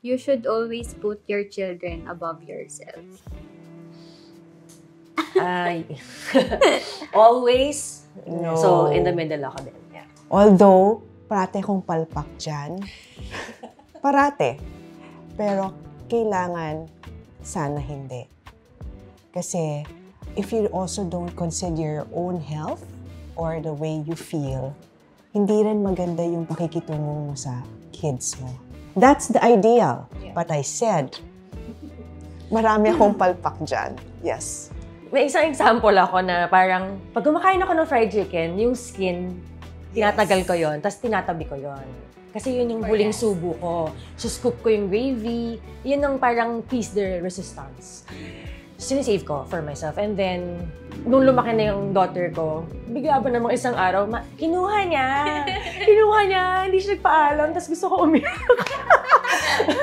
You should always put your children above yourself. Ay. Always. No. So, in the middle ako din. Yeah. Although, parate kong palpak dyan. Parate. Pero, kailangan sana hindi. Kasi, if you also don't consider your own health or the way you feel, hindi rin maganda yung pakikitungo mo sa kids mo. That's the ideal. Yeah. But I said, marami akong palpak dyan. Yes. May isang example ako na parang, pag kumakain ako ng fried chicken, yung skin, tinatagal ko yon, tapos tinatabi ko yon. Kasi yun yung huling subo ko. So, scoop ko yung gravy. Yun ang parang piece de resistance. Sinisave ko for myself. And then, nung lumaki na yung daughter ko, bigla ba namang isang araw, kinuha niya. Kinuha niya. Hindi siya nagpaalam. Tapos gusto ko umiyak.